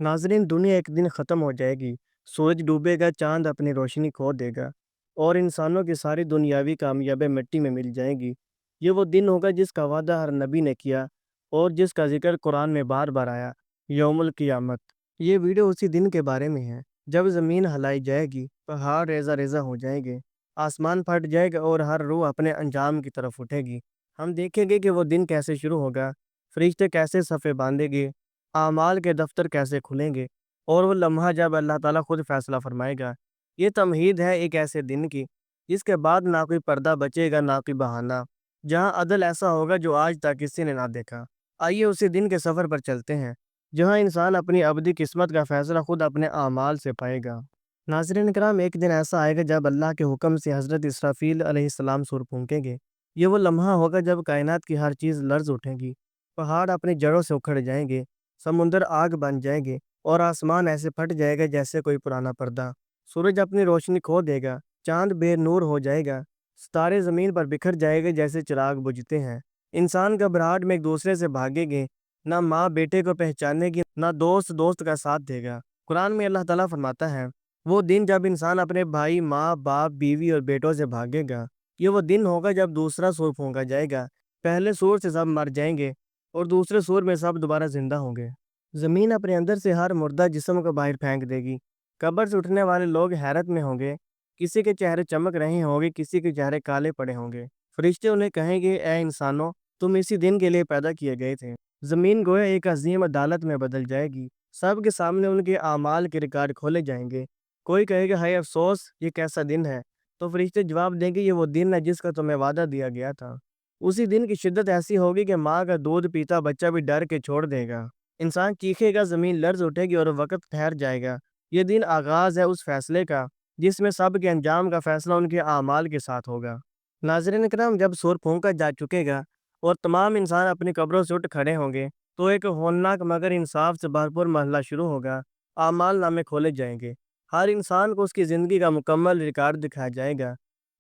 नाजरीन, दुनिया एक दिन ख़त्म हो जाएगी। सूरज डूबेगा, चांद अपनी रोशनी खो देगा और इंसानों की सारी दुनियावी कामयाबी मिट्टी में मिल जाएगी। ये वो दिन होगा जिसका वादा हर नबी ने किया और जिसका जिक्र कुरान में बार बार आया, यौमुल क़ियामत। ये वीडियो उसी दिन के बारे में है जब ज़मीन हिलाई जाएगी, पहाड़ रेजा रेजा हो जाएंगे, आसमान फट जाएगा और हर रूह अपने अंजाम की तरफ उठेगी। हम देखेंगे कि वो दिन कैसे शुरू होगा, फरिश्ते कैसे सफ़े बांधेंगे, आमाल के दफ्तर कैसे खुलेंगे और वो लम्हा जब अल्लाह ताला खुद फैसला फरमाएगा। ये तमहीद है एक ऐसे दिन की जिसके बाद ना कोई पर्दा बचेगा ना कोई बहाना, जहाँ अदल ऐसा होगा जो आज तक किसी ने ना देखा। आइए उसी दिन के सफ़र पर चलते हैं जहाँ इंसान अपनी अबदी किस्मत का फैसला खुद अपने आमाल से पाएगा। नाज़रीन कराम, एक दिन ऐसा आएगा जब अल्लाह के हुक्म से हज़रत इसराफील अलैहिस्सलाम सूर फूंकेंगे। ये वो लम्हा होगा जब कायनात की हर चीज़ लर्ज़ उठेगी, पहाड़ अपनी जड़ों से उखड़ जाएंगे, समुंदर आग बन जाएंगे और आसमान ऐसे फट जाएगा जैसे कोई पुराना पर्दा। सूरज अपनी रोशनी खो देगा, चांद बेनूर हो जाएगा, सितारे ज़मीन पर बिखर जाएंगे जैसे चिराग बुझते हैं। इंसान घबराहट में एक दूसरे से भागेंगे, ना माँ बेटे को पहचानेगी, ना दोस्त दोस्त का साथ देगा। कुरान में अल्लाह ताला फरमाता है, वो दिन जब इंसान अपने भाई, माँ बाप, बीवी और बेटों से भागेगा। ये वो दिन होगा जब दूसरा सूर फूंका जाएगा। पहले सूर से सब मर जाएंगे और दूसरे सूर में सब दोबारा जिंदा होंगे। ज़मीन अपने अंदर से हर मुर्दा जिस्म को बाहर फेंक देगी। कब्र से उठने वाले लोग हैरत में होंगे, किसी के चेहरे चमक रहे होंगे, किसी के चेहरे काले पड़े होंगे। फरिश्ते उन्हें कहेंगे, ए इंसानों, तुम इसी दिन के लिए पैदा किए गए थे। ज़मीन गोया एक अजीम अदालत में बदल जाएगी। सबके सामने उनके आमाल के रिकॉर्ड खोले जाएंगे। कोई कहेगा, हाय अफसोस, ये कैसा दिन है। तो फरिश्ते जवाब देंगे, ये वो दिन है जिसका तुम्हें वादा दिया गया था। उसी दिन की शिद्दत ऐसी होगी कि माँ का दूध पीता बच्चा भी डर के छोड़ देगा। इंसान चीखेगा, ज़मीन लर्ज़ उठेगी और वक़्त ठहर जाएगा। ये दिन आगाज़ है उस फैसले का जिसमें सब के अंजाम का फैसला उनके आमाल के साथ होगा। नाज़रीन इकराम, जब सूर फूंका जा चुकेगा और तमाम इंसान अपनी कब्रों से उठ खड़े होंगे, तो एक होलनाक मगर इंसाफ से भरपूर मरहला शुरू होगा। आमाल नामे खोले जाएंगे। हर इंसान को उसकी ज़िंदगी का मुकम्मल रिकॉर्ड दिखाया जाएगा।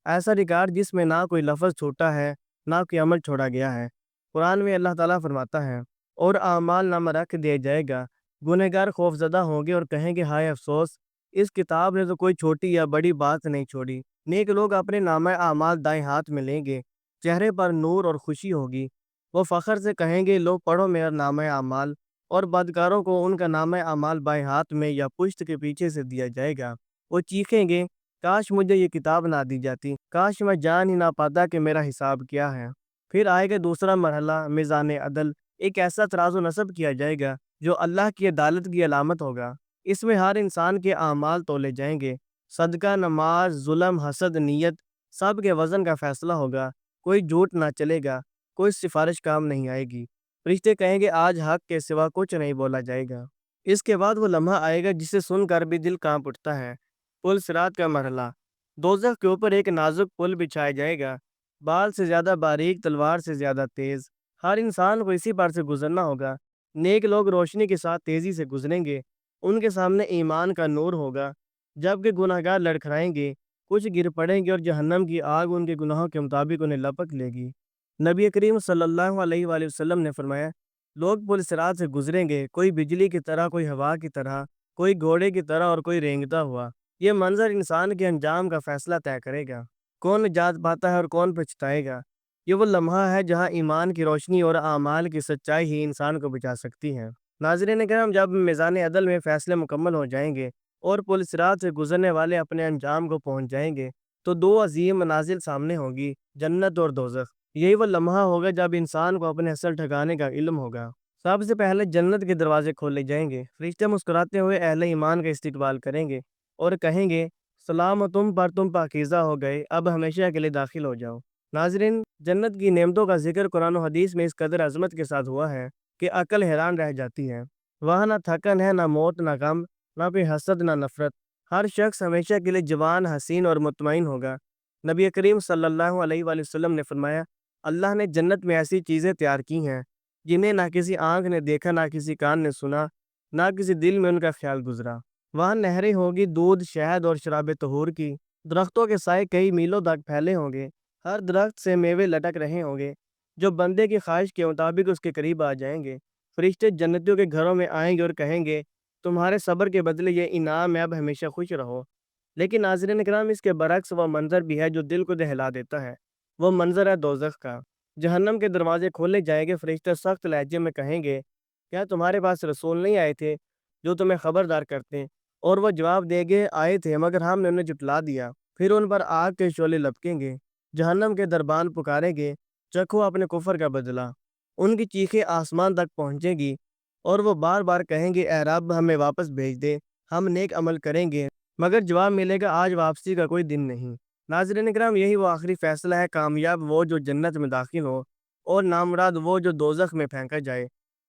ऐसा रिकॉर्ड जिसमें ना कोई लफ्ज़ छूटा है, ना कोई अमल छोड़ा गया है। कुरान में अल्लाह ताला फरमाता है, और आमाल नामा रख दिया जाएगा। गुनहगार खौफज़दा होंगे और कहेंगे, हाय अफसोस, इस किताब ने तो कोई छोटी या बड़ी बात नहीं छोड़ी। नेक लोग अपने नामा आमाल दाएं हाथ में लेंगे, चेहरे पर नूर और खुशी होगी। वो फ़ख्र से कहेंगे, लो पढ़ो मेरा नामा आमाल। और बदकारों को उनका नामा आमाल बाएं हाथ में या पुश्त के पीछे से दिया जाएगा। वो चीखेंगे, काश मुझे ये किताब ना दी जाती, काश मैं जान ही ना पाता कि मेरा हिसाब क्या है। फिर आएगा दूसरा मरहला, मिज़ान अदल। एक ऐसा तराजू नस्ब किया जाएगा जो अल्लाह की अदालत की अलामत होगा। इसमें हर इंसान के आमाल तोले जाएंगे। सदका, नमाज, जुल्म, हसद, नीयत, सब के वज़न का फैसला होगा। कोई झूठ ना चलेगा, कोई सिफारिश काम नहीं आएगी। फरिश्ते कहेंगे, आज हक के सिवा कुछ नहीं बोला जाएगा। इसके बाद वो लम्हा आएगा जिसे सुनकर भी दिल कांप उठता है, पुल सिरात का मरहला। दोज़ख के ऊपर एक नाजुक पुल बिछाया जाएगा, बाल से ज़्यादा बारीक, तलवार से ज़्यादा तेज़। हर इंसान को इसी पर से गुजरना होगा। नेक लोग रोशनी के साथ तेज़ी से गुजरेंगे, उनके सामने ईमान का नूर होगा, जबकि गुनहगार लड़खड़ाएंगे, कुछ गिर पड़ेंगे और जहन्नम की आग उनके गुनाहों के मुताबिक उन्हें लपक लेगी। नबी करीम सल्लल्लाहु अलैहि वसल्लम ने फरमाया, लोग पुल सिरात से गुजरेंगे, कोई बिजली की तरह, कोई हवा की तरह, कोई घोड़े की तरह और कोई रेंगता हुआ। ये मंजर इंसान के अंजाम का फैसला तय करेगा, कौन निजात पाता है और कौन पछताएगा। ये वो लम्हा है जहाँ ईमान की रोशनी और आमाल की सच्चाई ही इंसान को बचा सकती है। नाज़रीन करम, जब मीज़ान अदल में फ़ैसले मुकम्मल हो जाएंगे और पुल सिरात से गुजरने वाले अपने अंजाम को पहुँच जाएंगे, तो दो अजीम मनाजिल सामने होगी, जन्नत और दोज़ख। यही वो लम्हा होगा जब इंसान को अपने असल ठिकाने का इल्म होगा। सबसे पहले जन्नत के दरवाजे खोले जाएंगे। फरिश्ते मुस्कुराते हुए अहले ईमान का इस्तकबाल करेंगे और कहेंगे, सलाम तुम पर, तुम पाकीज़ा हो गए, अब हमेशा के लिए दाखिल हो जाओ। नाज़रीन, जन्नत की नेमतों का जिक्र कुरान और हदीस में इस कदर अज़मत के साथ हुआ है कि अक्ल हैरान रह जाती है। वहाँ ना थकन है, ना मौत, ना गम, ना कोई हसद, ना नफ़रत। हर शख्स हमेशा के लिए जवान, हसीन और मुतमईन होगा। नबी करीम सल्लल्लाहु अलैहि वसल्लम ने फरमाया, अल्लाह ने जन्नत में ऐसी चीज़ें तैयार की हैं जिन्हें ना किसी आँख ने देखा, ना किसी कान ने सुना, ना किसी दिल में उनका ख्याल गुजरा। वहाँ नहरें होगी, दूध, शहद और शराब तहूर की। दरख्तों के साए कई मीलों तक फैले होंगे। हर दरख्त से मेवे लटक रहे होंगे जो बंदे की ख्वाहिश के मुताबिक उसके करीब आ जाएंगे। फरिश्ते जन्नतियों के घरों में आएंगे और कहेंगे, تمہارے صبر کے بدلے یہ انعام ہے، اب ہمیشہ خوش رہو۔ لیکن ناظرین اکرام، اس کے برعکس وہ منظر بھی ہے جو دل کو دہلا دیتا ہے۔ وہ منظر ہے دوزخ کا۔ جہنم کے دروازے کھولے جائیں گے، فرشتے سخت لہجے میں کہیں گے، کیا تمہارے پاس رسول نہیں آئے تھے جو تمہیں خبردار کرتے؟ اور وہ جواب دیں گے، آئے تھے مگر ہم نے انہیں جھٹلا دیا۔ پھر ان پر آگ کے شعلے لپکیں گے، جہنم کے دربان پکاریں گے، چکھو اپنے کفر کا بدلہ۔ ان کی چیخیں آسمان تک پہنچیں گی اور وہ بار بار کہیں گے، اے رب ہمیں واپس بھیج دے، ہم نیک عمل کریں گے۔ مگر جواب ملے گا، آج واپسی کا کوئی دن نہیں۔ ناظرین اکرام، یہی وہ آخری فیصلہ ہے، کامیاب وہ جو جنت میں داخل ہو، اور نامراد وہ جو دوزخ میں پھینکا جائے۔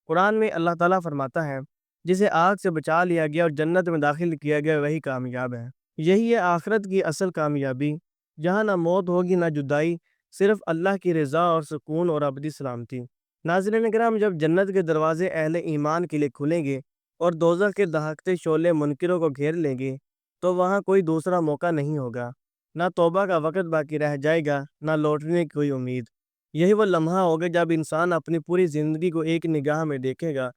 قرآن میں اللہ تعالیٰ فرماتا ہے، جسے آگ سے بچا لیا گیا اور جنت میں داخل کیا گیا وہی کامیاب ہے۔ یہی ہے آخرت کی اصل کامیابی، جہاں نہ موت ہوگی نہ جدائی، صرف اللہ کی رضا اور سکون اور ابدی سلامتی۔ ناظرین کرام، جب جنت کے دروازے اہل ایمان کے لیے کھلیں گے اور دوزخ کے دہکتے شعلے منکروں کو گھیر لیں گے، تو وہاں کوئی دوسرا موقع نہیں ہوگا، نہ توبہ کا وقت باقی رہ جائے گا، نہ لوٹنے کی کوئی امید۔ یہی وہ لمحہ ہوگا جب انسان اپنی پوری زندگی کو ایک نگاہ میں دیکھے گا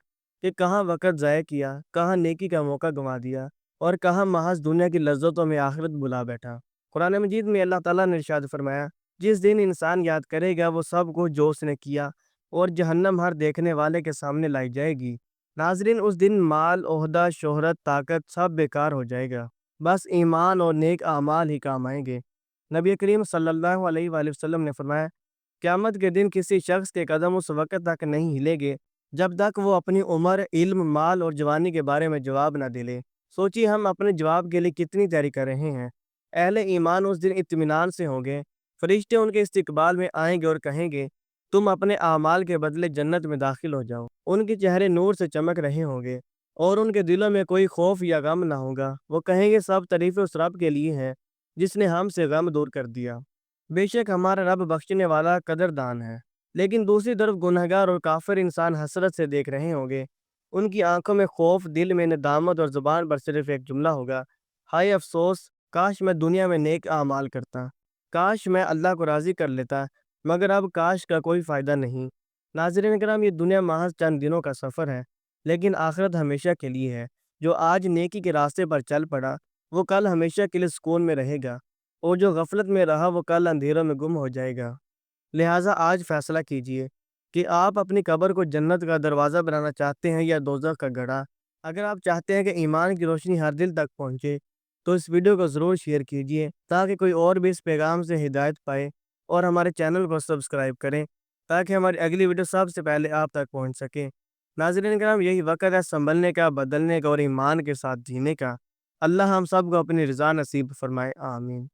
کہ کہاں وقت ضائع کیا، کہاں نیکی کا موقع گنوا دیا، اور کہاں محض دنیا کی لذتوں میں آخرت بلا بیٹھا۔ قرآن مجید میں اللہ تعالیٰ نے ارشاد فرمایا، جس دن انسان یاد کرے گا وہ سب کچھ جو اس نے کیا، اور جہنم ہر دیکھنے والے کے سامنے لائی جائے گی۔ ناظرین، اس دن مال، عہدہ، شہرت، طاقت سب بیکار ہو جائے گا، بس ایمان اور نیک اعمال ہی کام آئیں گے۔ نبی کریم صلی اللہ علیہ وآلہ وسلم نے فرمایا، قیامت کے دن کسی شخص کے قدم اس وقت تک نہیں ہلے گے جب تک وہ اپنی عمر، علم، مال اور جوانی کے بارے میں جواب نہ دے لے۔ سوچیے ہم اپنے جواب کے لیے کتنی تیاری کر رہے ہیں۔ اہل ایمان اس دن اطمینان سے ہوں گے، فرشتے ان کے استقبال میں آئیں گے اور کہیں گے، تم اپنے اعمال کے بدلے جنت میں داخل ہو جاؤ۔ ان کے چہرے نور سے چمک رہے ہوں گے اور ان کے دلوں میں کوئی خوف یا غم نہ ہوگا۔ وہ کہیں گے، سب تعریفیں اس رب کے لیے ہیں جس نے ہم سے غم دور کر دیا۔ بے شک ہمارا رب بخشنے والا قدردان ہے۔ لیکن دوسری طرف گنہگار اور کافر انسان حسرت سے دیکھ رہے ہوں گے۔ ان کی آنکھوں میں خوف، دل میں ندامت اور زبان پر صرف ایک جملہ ہوگا، ہائے افسوس، کاش میں دنیا میں نیک اعمال کرتا، کاش میں اللہ کو راضی کر لیتا، مگر اب کاش کا کوئی فائدہ نہیں۔ ناظرین کرام، یہ دنیا محض چند دنوں کا سفر ہے، لیکن آخرت ہمیشہ کے لیے ہے۔ جو آج نیکی کے راستے پر چل پڑا، وہ کل ہمیشہ کے لیے سکون میں رہے گا، اور جو غفلت میں رہا وہ کل اندھیروں میں گم ہو جائے گا۔ لہٰذا آج فیصلہ کیجئے کہ آپ اپنی قبر کو جنت کا دروازہ بنانا چاہتے ہیں یا دوزخ کا گڑھا۔ اگر آپ چاہتے ہیں کہ ایمان کی روشنی ہر دل تک پہنچے تو اس ویڈیو کو ضرور شیئر کیجئے تاکہ کوئی اور بھی اس پیغام سے ہدایت پائے، اور ہمارے چینل کو سبسکرائب کریں تاکہ ہماری اگلی ویڈیو سب سے پہلے آپ تک پہنچ سکے۔ ناظرین کرام، یہی وقت ہے سنبھلنے کا، بدلنے کا اور ایمان کے ساتھ جینے کا۔ اللہ ہم سب کو اپنی رضا نصیب فرمائے، آمین۔